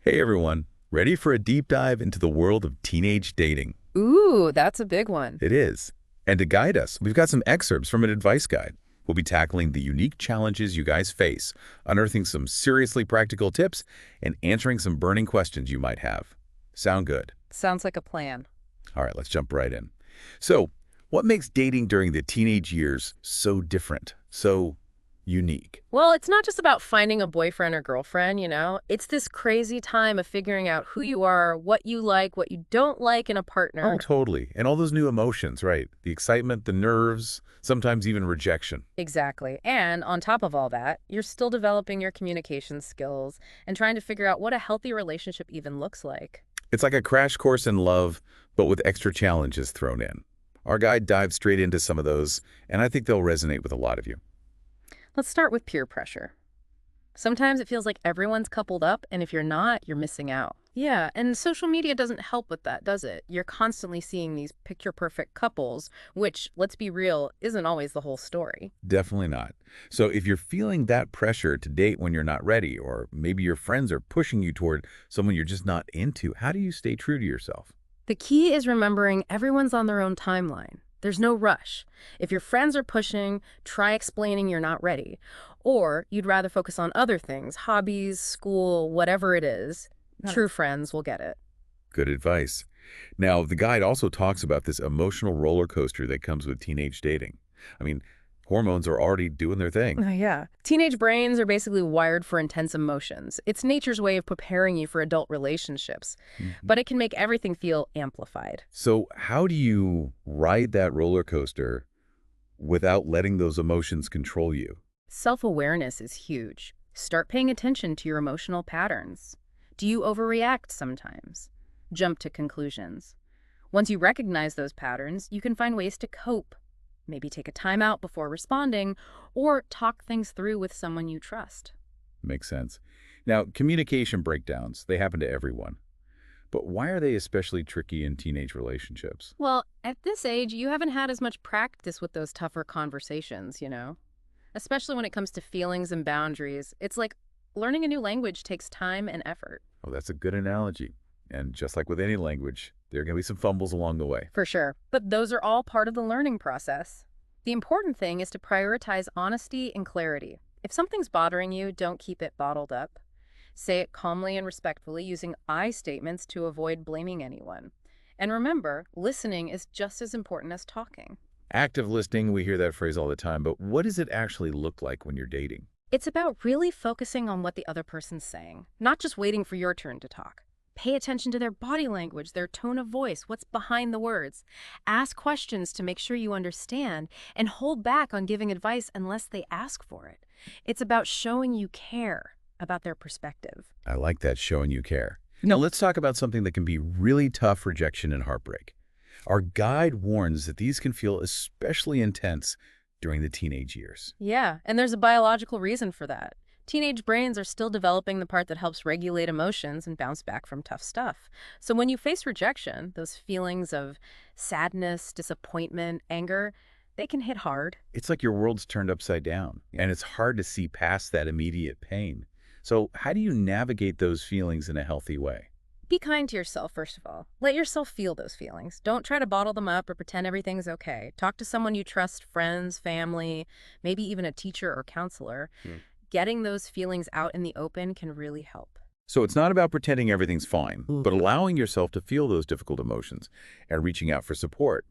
Hey everyone, ready for a deep dive into the world of teenage dating? Ooh, that's a big one. It is. And to guide us, we've got some excerpts from an advice guide. We'll be tackling the unique challenges you guys face, unearthing some seriously practical tips, and answering some burning questions you might have. Sound good? Sounds like a plan. All right, let's jump right in. So, what makes dating during the teenage years so different, so unique? Well, it's not just about finding a boyfriend or girlfriend. It's this crazy time of figuring out who you are, what you like, what you don't like in a Oh, partner. totally. And all those new emotions, right? The excitement, the nerves, sometimes even rejection. Exactly. And on top of all that, you're still developing your communication skills and trying to figure out what a healthy relationship even looks like. It's like a crash course in love, but with extra challenges thrown in. Our guide dives straight into some of those, and I think they'll resonate with a lot of you. Let's start with peer pressure. Sometimes it feels like everyone's coupled up, and if you're not, you're missing out. Yeah, and social media doesn't help with that, does it? You're constantly seeing these picture perfect couples, which, let's be real, isn't always the whole story. Definitely not. So if you're feeling that pressure to date when you're not ready, or maybe your friends are pushing you toward someone you're just not into, how do you stay true to yourself? The key is remembering everyone's on their own timeline. There's no rush. If your friends are pushing, try explaining you're not ready. Or you'd rather focus on other things, hobbies, school, whatever it is. True friends will get it. Good advice. Now, the guide also talks about this emotional roller coaster that comes with teenage dating. I mean, hormones are already doing their thing. Yeah. Teenage brains are basically wired for intense emotions. It's nature's way of preparing you for adult relationships, Mhm. but it can make everything feel amplified. So how do you ride that roller coaster without letting those emotions control you? Self-awareness is huge. Start paying attention to your emotional patterns. Do you overreact sometimes? Jump to conclusions. Once you recognize those patterns, you can find ways to cope. Maybe take a time out before responding, or talk things through with someone you trust. Makes sense. Now, communication breakdowns, they happen to everyone. But why are they especially tricky in teenage relationships? Well, at this age, you haven't had as much practice with those tougher conversations. Especially when it comes to feelings and boundaries. It's like learning a new language takes time and effort. Oh, that's a good analogy. And just like with any language, there are going to be some fumbles along the way. For sure. But those are all part of the learning process. The important thing is to prioritize honesty and clarity. If something's bothering you, don't keep it bottled up. Say it calmly and respectfully using I statements to avoid blaming anyone. And remember, listening is just as important as talking. Active listening, we hear that phrase all the time, but what does it actually look like when you're dating? It's about really focusing on what the other person's saying, not just waiting for your turn to talk. Pay attention to their body language, their tone of voice, what's behind the words. Ask questions to make sure you understand, and hold back on giving advice unless they ask for it. It's about showing you care about their perspective. I like that, showing you care. Now, let's talk about something that can be really tough: rejection and heartbreak. Our guide warns that these can feel especially intense during the teenage years. Yeah, and there's a biological reason for that. Teenage brains are still developing the part that helps regulate emotions and bounce back from tough stuff. So when you face rejection, those feelings of sadness, disappointment, anger, they can hit hard. It's like your world's turned upside down, and it's hard to see past that immediate pain. So how do you navigate those feelings in a healthy way? Be kind to yourself, first of all. Let yourself feel those feelings. Don't try to bottle them up or pretend everything's okay. Talk to someone you trust, friends, family, maybe even a teacher or counselor. Getting those feelings out in the open can really help. So it's not about pretending everything's fine, but allowing yourself to feel those difficult emotions and reaching out for support.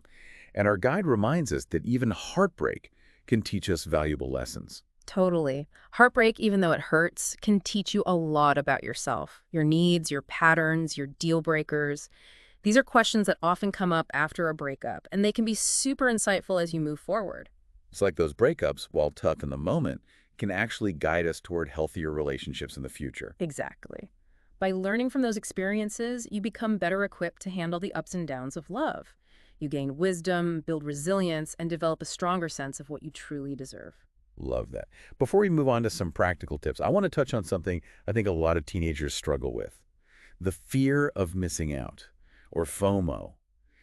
And our guide reminds us that even heartbreak can teach us valuable lessons. Totally. Heartbreak, even though it hurts, can teach you a lot about yourself, your needs, your patterns, your deal breakers. These are questions that often come up after a breakup, and they can be super insightful as you move forward. It's like those breakups, while tough in the moment, can actually guide us toward healthier relationships in the future. Exactly. By learning from those experiences, you become better equipped to handle the ups and downs of love. You gain wisdom, build resilience, and develop a stronger sense of what you truly deserve. Love that. Before we move on to some practical tips, I want to touch on something I think a lot of teenagers struggle with: the fear of missing out, or FOMO.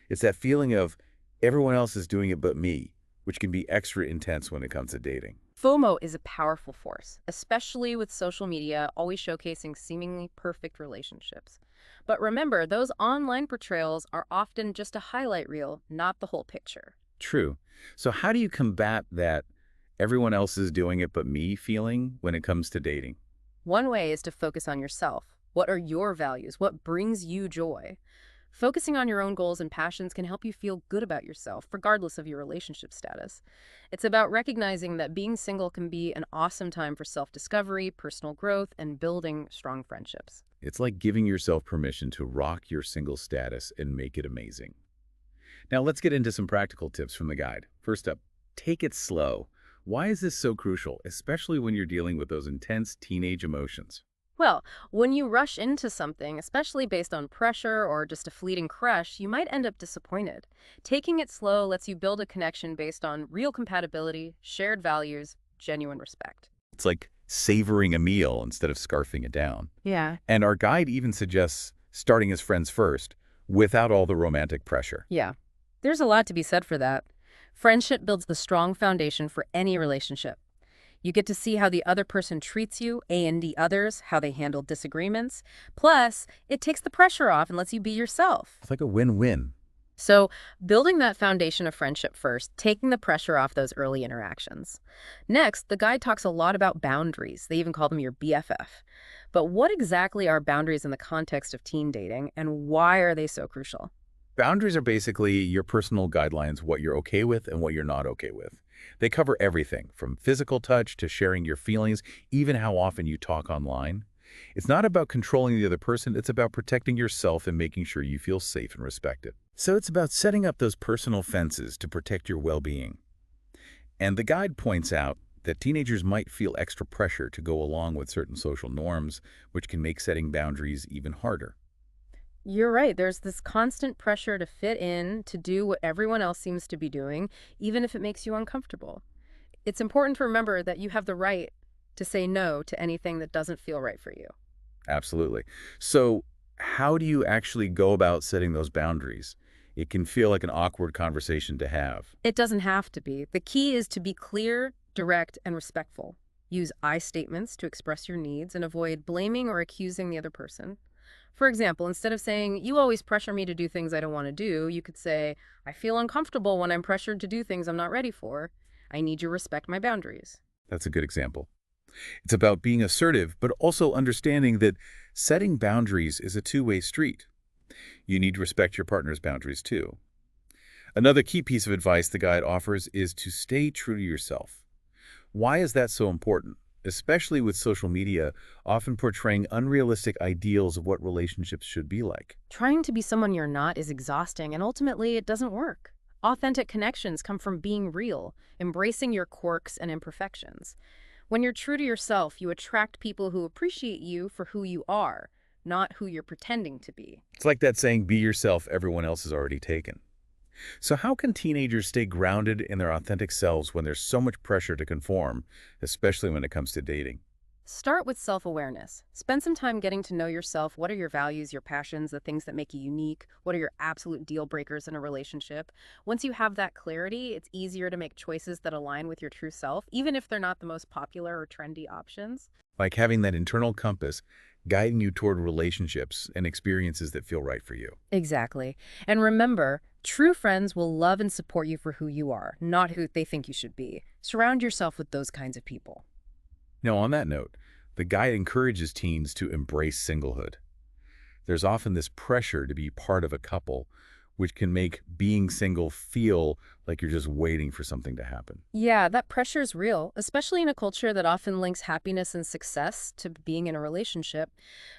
It's that feeling of everyone else is doing it but me, which can be extra intense when it comes to dating. FOMO is a powerful force, especially with social media always showcasing seemingly perfect relationships. But remember, those online portrayals are often just a highlight reel, not the whole picture. True. So how do you combat that everyone else is doing it but me feeling when it comes to dating? One way is to focus on yourself. What are your values? What brings you joy? Focusing on your own goals and passions can help you feel good about yourself, regardless of your relationship status. It's about recognizing that being single can be an awesome time for self discovery, personal growth, and building strong friendships. It's like giving yourself permission to rock your single status and make it amazing. Now let's get into some practical tips from the guide. First up, take it slow. Why is this so crucial, especially when you're dealing with those intense teenage emotions? Well, when you rush into something, especially based on pressure or just a fleeting crush, you might end up disappointed. Taking it slow lets you build a connection based on real compatibility, shared values, genuine respect. It's like savoring a meal instead of scarfing it down. Yeah. And our guide even suggests starting as friends first, without all the romantic pressure. Yeah. There's a lot to be said for that. Friendship builds the strong foundation for any relationship. You get to see how the other person treats you, and others, how they handle disagreements. Plus, it takes the pressure off and lets you be yourself. It's like a win-win. So, building that foundation of friendship first, taking the pressure off those early interactions. Next, the guide talks a lot about boundaries. They even call them your BFF. But what exactly are boundaries in the context of teen dating, and why are they so crucial? Boundaries are basically your personal guidelines, what you're okay with and what you're not okay with. They cover everything from physical touch to sharing your feelings, even how often you talk online. It's not about controlling the other person, it's about protecting yourself and making sure you feel safe and respected. So it's about setting up those personal fences to protect your well-being. And the guide points out that teenagers might feel extra pressure to go along with certain social norms, which can make setting boundaries even harder. You're right. There's this constant pressure to fit in, to do what everyone else seems to be doing, even if it makes you uncomfortable. It's important to remember that you have the right to say no to anything that doesn't feel right for you. Absolutely. So how do you actually go about setting those boundaries? It can feel like an awkward conversation to have. It doesn't have to be. The key is to be clear, direct, and respectful. Use I statements to express your needs and avoid blaming or accusing the other person. For example, instead of saying, "You always pressure me to do things I don't want to do," you could say, "I feel uncomfortable when I'm pressured to do things I'm not ready for. I need you to respect my boundaries." That's a good example. It's about being assertive, but also understanding that setting boundaries is a two-way street. You need to respect your partner's boundaries too. Another key piece of advice the guide offers is to stay true to yourself. Why is that so important? Especially with social media often portraying unrealistic ideals of what relationships should be like. Trying to be someone you're not is exhausting, and ultimately it doesn't work. Authentic connections come from being real, embracing your quirks and imperfections. When you're true to yourself, you attract people who appreciate you for who you are, not who you're pretending to be. It's like that saying, be yourself, everyone else is already taken. So how can teenagers stay grounded in their authentic selves when there's so much pressure to conform, especially when it comes to dating? Start with self-awareness. Spend some time getting to know yourself. What are your values, your passions, the things that make you unique? What are your absolute deal breakers in a relationship? Once you have that clarity, it's easier to make choices that align with your true self, even if they're not the most popular or trendy options. Like having that internal compass guiding you toward relationships and experiences that feel right for you. Exactly. And remember, true friends will love and support you for who you are, not who they think you should be. Surround yourself with those kinds of people. Now, on that note, the guide encourages teens to embrace singlehood. There's often this pressure to be part of a couple, which can make being single feel like you're just waiting for something to happen. Yeah, that pressure is real, especially in a culture that often links happiness and success to being in a relationship.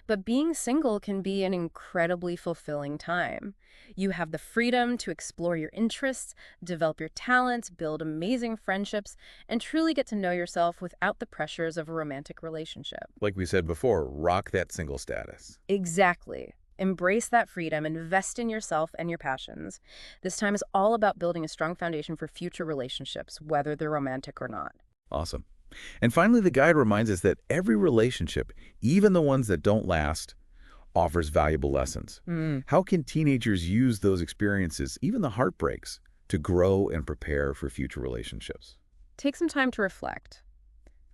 But being single can be an incredibly fulfilling time. You have the freedom to explore your interests, develop your talents, build amazing friendships, and truly get to know yourself without the pressures of a romantic relationship. Like we said before, rock that single status. Exactly. Embrace that freedom, invest in yourself and your passions. This time is all about building a strong foundation for future relationships, whether they're romantic or not. Awesome. And finally, the guide reminds us that every relationship, even the ones that don't last, offers valuable lessons. How can teenagers use those experiences, even the heartbreaks, to grow and prepare for future relationships? Take some time to reflect.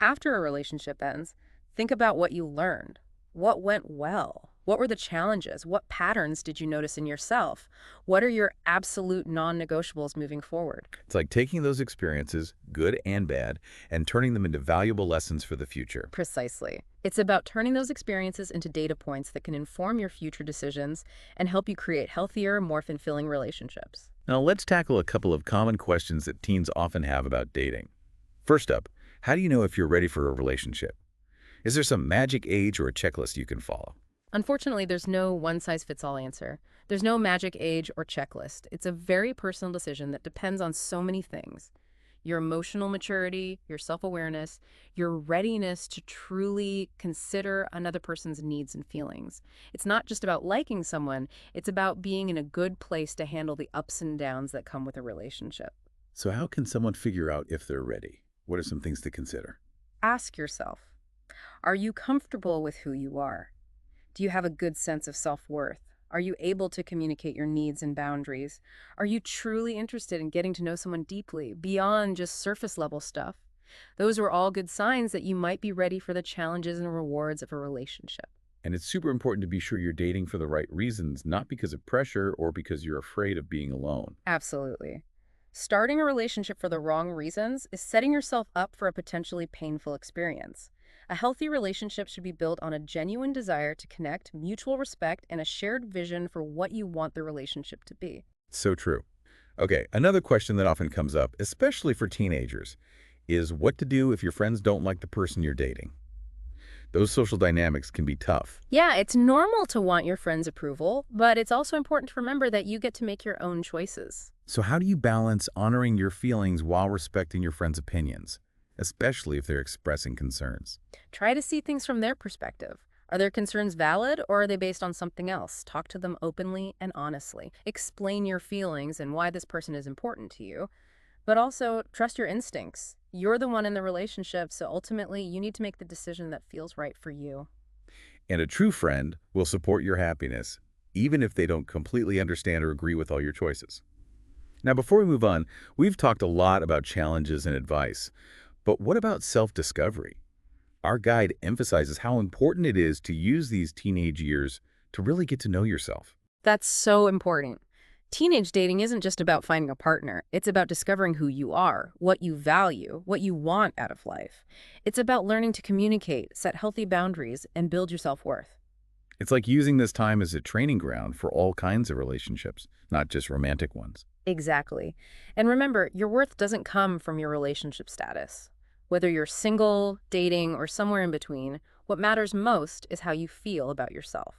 After a relationship ends, think about what you learned. What went well? What were the challenges? What patterns did you notice in yourself? What are your absolute non-negotiables moving forward? It's like taking those experiences, good and bad, and turning them into valuable lessons for the future. Precisely. It's about turning those experiences into data points that can inform your future decisions and help you create healthier, more fulfilling relationships. Now let's tackle a couple of common questions that teens often have about dating. First up, how do you know if you're ready for a relationship? Is there some magic age or a checklist you can follow? Unfortunately, there's no one-size-fits-all answer. There's no magic age or checklist. It's a very personal decision that depends on so many things. Your emotional maturity, your self-awareness, your readiness to truly consider another person's needs and feelings. It's not just about liking someone, it's about being in a good place to handle the ups and downs that come with a relationship. So how can someone figure out if they're ready? What are some things to consider? Ask yourself, are you comfortable with who you are? Do you have a good sense of self-worth? Are you able to communicate your needs and boundaries? Are you truly interested in getting to know someone deeply, beyond just surface level stuff? Those are all good signs that you might be ready for the challenges and rewards of a relationship. And it's super important to be sure you're dating for the right reasons, not because of pressure or because you're afraid of being alone. Absolutely. Starting a relationship for the wrong reasons is setting yourself up for a potentially painful experience. A healthy relationship should be built on a genuine desire to connect, mutual respect, and a shared vision for what you want the relationship to be. So true. Okay, another question that often comes up, especially for teenagers, is what to do if your friends don't like the person you're dating. Those social dynamics can be tough. Yeah, it's normal to want your friends' approval, but it's also important to remember that you get to make your own choices. So how do you balance honoring your feelings while respecting your friends' opinions, especially if they're expressing concerns? Try to see things from their perspective. Are their concerns valid or are they based on something else? Talk to them openly and honestly. Explain your feelings and why this person is important to you, but also trust your instincts. You're the one in the relationship, so ultimately you need to make the decision that feels right for you. And a true friend will support your happiness, even if they don't completely understand or agree with all your choices. Now, before we move on, we've talked a lot about challenges and advice, but what about self-discovery? Our guide emphasizes how important it is to use these teenage years to really get to know yourself. That's so important. Teenage dating isn't just about finding a partner. It's about discovering who you are, what you value, what you want out of life. It's about learning to communicate, set healthy boundaries, and build your self-worth. It's like using this time as a training ground for all kinds of relationships, not just romantic ones. Exactly. And remember, your worth doesn't come from your relationship status. Whether you're single, dating, or somewhere in between, what matters most is how you feel about yourself.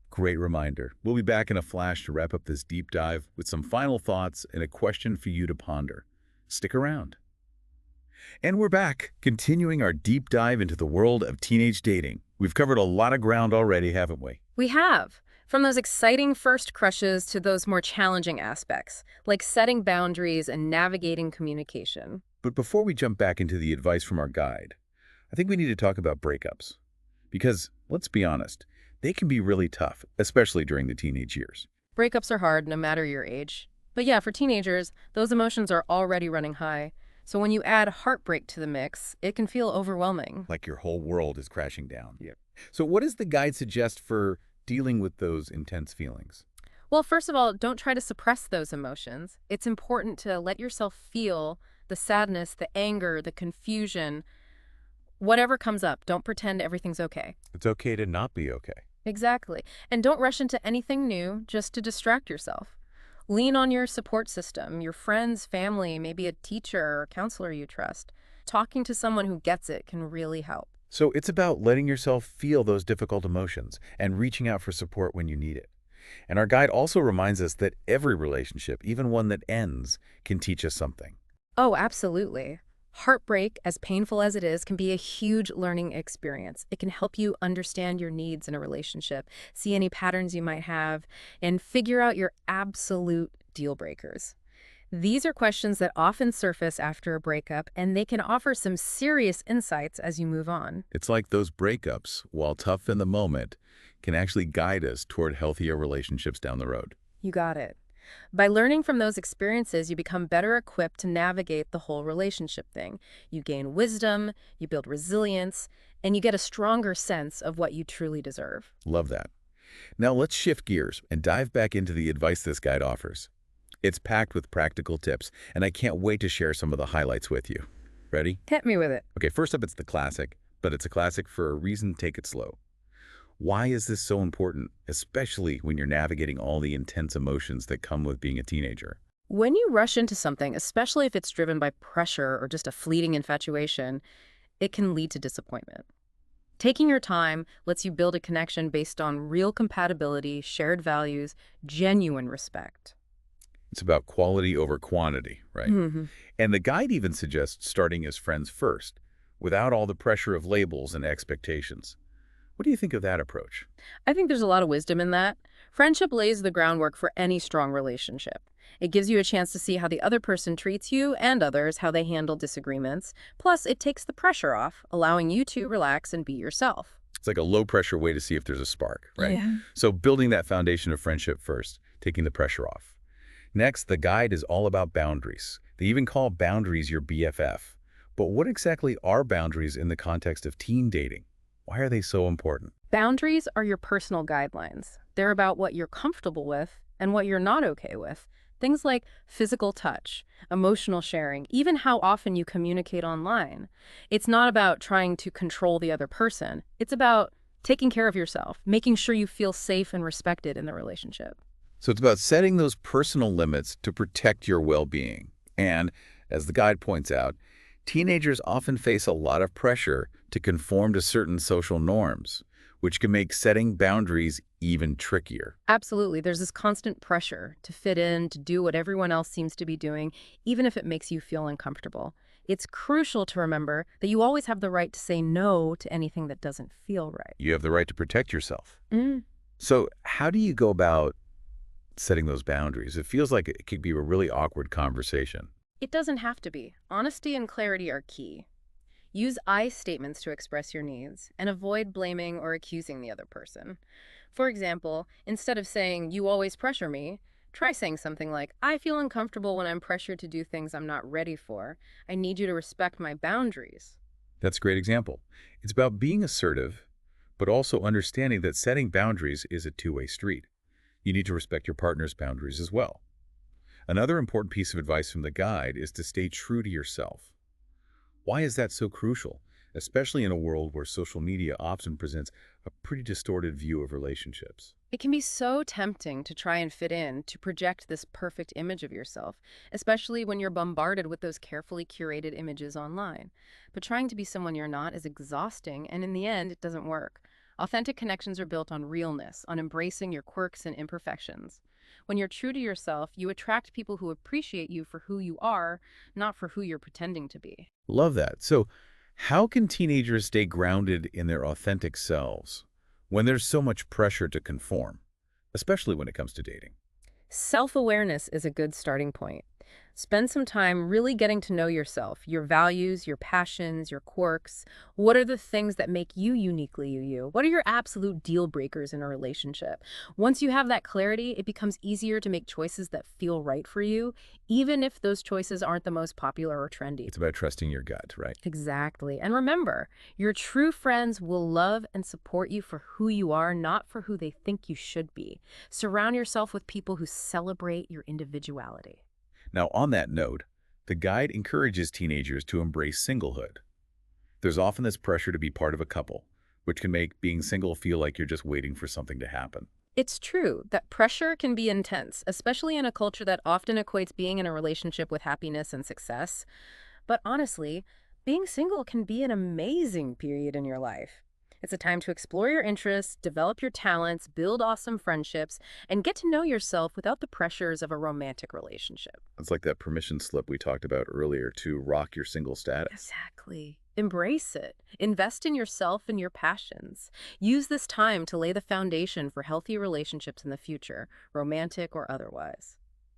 Great reminder. We'll be back in a flash to wrap up this deep dive with some final thoughts and a question for you to ponder. Stick around. And we're back, continuing our deep dive into the world of teenage dating. We've covered a lot of ground already, haven't we? We have. From those exciting first crushes to those more challenging aspects, like setting boundaries and navigating communication. But before we jump back into the advice from our guide, I think we need to talk about breakups. Because, let's be honest, they can be really tough, especially during the teenage years. Breakups are hard no matter your age. But yeah, for teenagers, those emotions are already running high. So when you add heartbreak to the mix, it can feel overwhelming. Like your whole world is crashing down. Yeah. So what does the guide suggest for dealing with those intense feelings? Well, first of all, don't try to suppress those emotions. It's important to let yourself feel the sadness, the anger, the confusion. Whatever comes up, don't pretend everything's okay. It's okay to not be okay. Exactly. And don't rush into anything new just to distract yourself. Lean on your support system, your friends, family, maybe a teacher or counselor you trust. Talking to someone who gets it can really help. So it's about letting yourself feel those difficult emotions and reaching out for support when you need it. And our guide also reminds us that every relationship, even one that ends, can teach us something. Oh, absolutely. Heartbreak, as painful as it is, can be a huge learning experience. It can help you understand your needs in a relationship, see any patterns you might have, and figure out your absolute deal breakers. These are questions that often surface after a breakup, and they can offer some serious insights as you move on. It's like those breakups, while tough in the moment, can actually guide us toward healthier relationships down the road. You got it. By learning from those experiences, you become better equipped to navigate the whole relationship thing. You gain wisdom, you build resilience, and you get a stronger sense of what you truly deserve. Love that. Now let's shift gears and dive back into the advice this guide offers. It's packed with practical tips, and I can't wait to share some of the highlights with you. Ready? Hit me with it. Okay, first up, it's the classic, but it's a classic for a reason. Take it slow. Why is this so important, especially when you're navigating all the intense emotions that come with being a teenager? When you rush into something, especially if it's driven by pressure or just a fleeting infatuation, it can lead to disappointment. Taking your time lets you build a connection based on real compatibility, shared values, genuine respect. It's about quality over quantity, right? Mhm. And the guide even suggests starting as friends first, without all the pressure of labels and expectations. What do you think of that approach? I think there's a lot of wisdom in that. Friendship lays the groundwork for any strong relationship. It gives you a chance to see how the other person treats you and others, how they handle disagreements. Plus, it takes the pressure off, allowing you to relax and be yourself. It's like a low-pressure way to see if there's a spark, right? Yeah. So building that foundation of friendship first, taking the pressure off. Next, the guide is all about boundaries. They even call boundaries your BFF. But what exactly are boundaries in the context of teen dating? Why are they so important? Boundaries are your personal guidelines. They're about what you're comfortable with and what you're not okay with. Things like physical touch, emotional sharing, even how often you communicate online. It's not about trying to control the other person. It's about taking care of yourself, making sure you feel safe and respected in the relationship. So it's about setting those personal limits to protect your well-being. And, as the guide points out, teenagers often face a lot of pressure to conform to certain social norms, which can make setting boundaries even trickier. Absolutely. There's this constant pressure to fit in, to do what everyone else seems to be doing, even if it makes you feel uncomfortable. It's crucial to remember that you always have the right to say no to anything that doesn't feel right. You have the right to protect yourself. Mm. So how do you go about setting those boundaries? It feels like it could be a really awkward conversation. It doesn't have to be. Honesty and clarity are key. Use I statements to express your needs and avoid blaming or accusing the other person. For example, instead of saying, "You always pressure me," try saying something like, "I feel uncomfortable when I'm pressured to do things I'm not ready for. I need you to respect my boundaries." That's a great example. It's about being assertive, but also understanding that setting boundaries is a two-way street. You need to respect your partner's boundaries as well. Another important piece of advice from the guide is to stay true to yourself. Why is that so crucial, especially in a world where social media often presents a pretty distorted view of relationships? It can be so tempting to try and fit in, to project this perfect image of yourself, especially when you're bombarded with those carefully curated images online. But trying to be someone you're not is exhausting, and in the end, it doesn't work. Authentic connections are built on realness, on embracing your quirks and imperfections. When you're true to yourself, you attract people who appreciate you for who you are, not for who you're pretending to be. Love that. So how can teenagers stay grounded in their authentic selves when there's so much pressure to conform, especially when it comes to dating? Self-awareness is a good starting point. Spend some time really getting to know yourself, your values, your passions, your quirks. What are the things that make you uniquely you? What are your absolute deal breakers in a relationship? Once you have that clarity, it becomes easier to make choices that feel right for you, even if those choices aren't the most popular or trendy. It's about trusting your gut, right? Exactly. And remember, your true friends will love and support you for who you are, not for who they think you should be. Surround yourself with people who celebrate your individuality. Now, on that note, the guide encourages teenagers to embrace singlehood. There's often this pressure to be part of a couple, which can make being single feel like you're just waiting for something to happen. It's true that pressure can be intense, especially in a culture that often equates being in a relationship with happiness and success. But honestly, being single can be an amazing period in your life. It's a time to explore your interests, develop your talents, build awesome friendships, and get to know yourself without the pressures of a romantic relationship. It's like that permission slip we talked about earlier to rock your single status. Exactly. Embrace it. Invest in yourself and your passions. Use this time to lay the foundation for healthy relationships in the future, romantic or otherwise.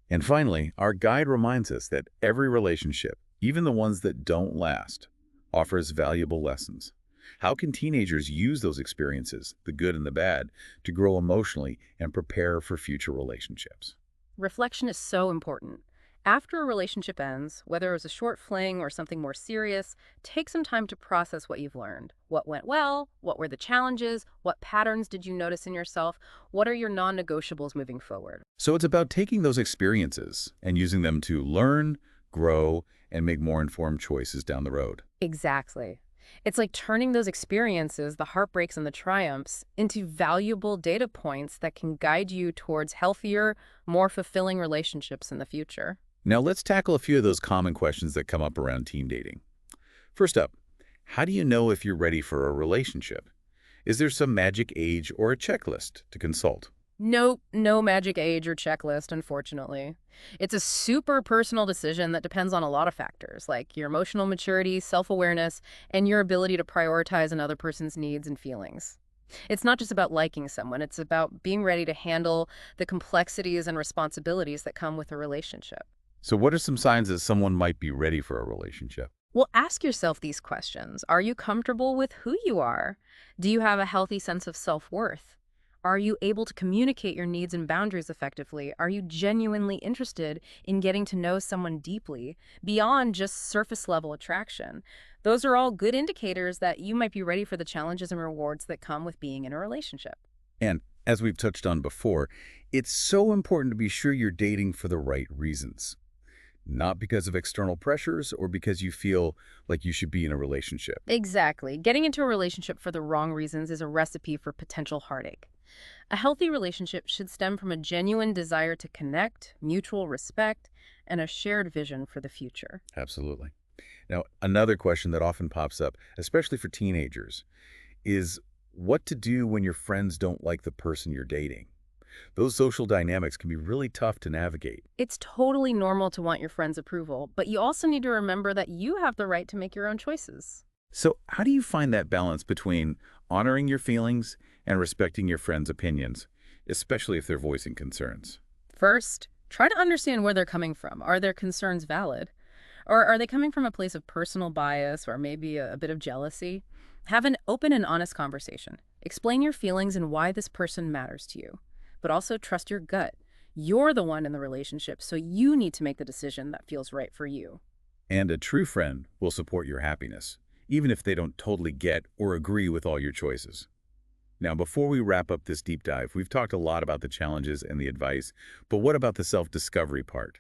And finally, our guide reminds us that every relationship, even the ones that don't last, offers valuable lessons. How can teenagers use those experiences, the good and the bad, to grow emotionally and prepare for future relationships? Reflection is so important. After a relationship ends, whether it was a short fling or something more serious, take some time to process what you've learned. What went well? What were the challenges? What patterns did you notice in yourself? What are your non-negotiables moving forward? So it's about taking those experiences and using them to learn, grow, and make more informed choices down the road. Exactly. It's like turning those experiences, the heartbreaks and the triumphs, into valuable data points that can guide you towards healthier, more fulfilling relationships in the future. Now let's tackle a few of those common questions that come up around teen dating. First up, how do you know if you're ready for a relationship? Is there some magic age or a checklist to consult? Nope, no magic age or checklist, unfortunately. It's a super personal decision that depends on a lot of factors, like your emotional maturity, self-awareness, and your ability to prioritize another person's needs and feelings. It's not just about liking someone, it's about being ready to handle the complexities and responsibilities that come with a relationship. So what are some signs that someone might be ready for a relationship? Well, ask yourself these questions. Are you comfortable with who you are? Do you have a healthy sense of self-worth? Are you able to communicate your needs and boundaries effectively? Are you genuinely interested in getting to know someone deeply, beyond just surface level attraction? Those are all good indicators that you might be ready for the challenges and rewards that come with being in a relationship. And as we've touched on before, it's so important to be sure you're dating for the right reasons. Not because of external pressures or because you feel like you should be in a relationship. Exactly. Getting into a relationship for the wrong reasons is a recipe for potential heartache. A healthy relationship should stem from a genuine desire to connect, mutual respect, and a shared vision for the future. Absolutely. Now, another question that often pops up, especially for teenagers, is what to do when your friends don't like the person you're dating. Those social dynamics can be really tough to navigate. It's totally normal to want your friends' approval, but you also need to remember that you have the right to make your own choices. So how do you find that balance between honoring your feelings and respecting your friends' opinions, especially if they're voicing concerns? First, try to understand where they're coming from. Are their concerns valid? Or are they coming from a place of personal bias or maybe a bit of jealousy? Have an open and honest conversation. Explain your feelings and why this person matters to you. But also trust your gut. You're the one in the relationship, so you need to make the decision that feels right for you. And a true friend will support your happiness, even if they don't totally get or agree with all your choices. Now, before we wrap up this deep dive, we've talked a lot about the challenges and the advice, but what about the self-discovery part?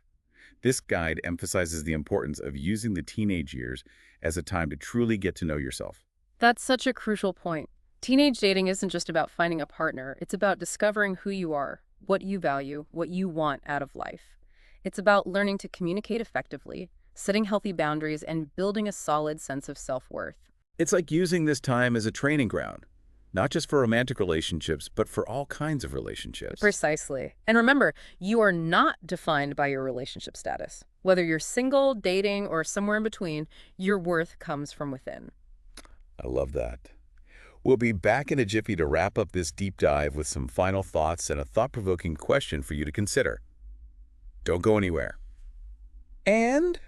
This guide emphasizes the importance of using the teenage years as a time to truly get to know yourself. That's such a crucial point. Teenage dating isn't just about finding a partner. It's about discovering who you are, what you value, what you want out of life. It's about learning to communicate effectively, setting healthy boundaries, and building a solid sense of self-worth. It's like using this time as a training ground, not just for romantic relationships, but for all kinds of relationships. Precisely. And remember, you are not defined by your relationship status. Whether you're single, dating, or somewhere in between, your worth comes from within. I love that. We'll be back in a jiffy to wrap up this deep dive with some final thoughts and a thought-provoking question for you to consider. Don't go anywhere. And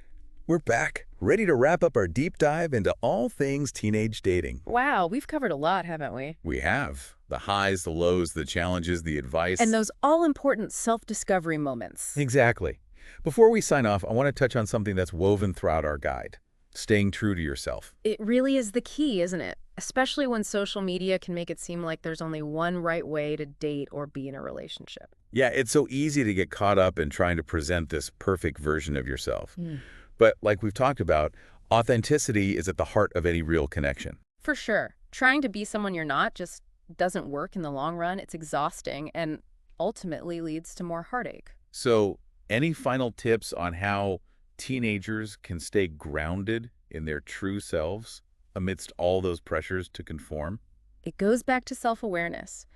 we're back, ready to wrap up our deep dive into all things teenage dating. Wow, we've covered a lot, haven't we? We have the highs, the lows, the challenges, the advice. And those all-important self-discovery moments. Exactly. Before we sign off, I want to touch on something that's woven throughout our guide. Staying true to yourself. It really is the key, isn't it? Especially when social media can make it seem like there's only one right way to date or be in a relationship. Yeah, it's so easy to get caught up in trying to present this perfect version of yourself. Mm. But like we've talked about, authenticity is at the heart of any real connection. For sure. Trying to be someone you're not just doesn't work in the long run. It's exhausting and ultimately leads to more heartache. So, any final tips on how teenagers can stay grounded in their true selves amidst all those pressures to conform? It goes back to self-awareness.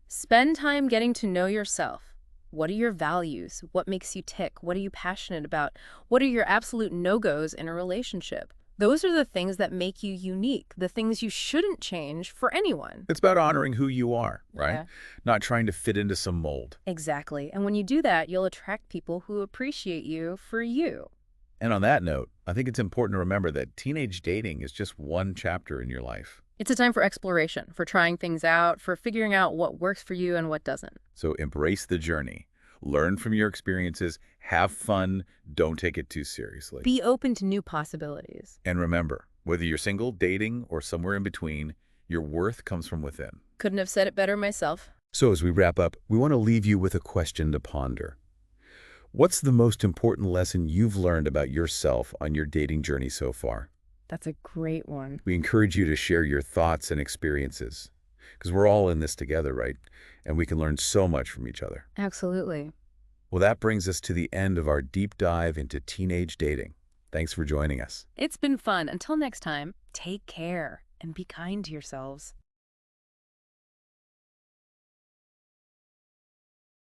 Spend time getting to know yourself. What are your values? What makes you tick? What are you passionate about? What are your absolute no-goes in a relationship? Those are the things that make you unique, the things you shouldn't change for anyone. It's about honoring who you are, right? Yeah. Not trying to fit into some mold. Exactly. And when you do that, you'll attract people who appreciate you for you. And on that note, I think it's important to remember that teenage dating is just one chapter in your life. It's a time for exploration, for trying things out, for figuring out what works for you and what doesn't. So embrace the journey. Learn from your experiences, have fun, don't take it too seriously. Be open to new possibilities. And remember, whether you're single, dating, or somewhere in between, your worth comes from within. Couldn't have said it better myself. So as we wrap up, we want to leave you with a question to ponder. What's the most important lesson you've learned about yourself on your dating journey so far? That's a great one. We encourage you to share your thoughts and experiences, because we're all in this together, right? And we can learn so much from each other. Absolutely. Well, that brings us to the end of our deep dive into teenage dating. Thanks for joining us. It's been fun. Until next time, take care and be kind to yourselves.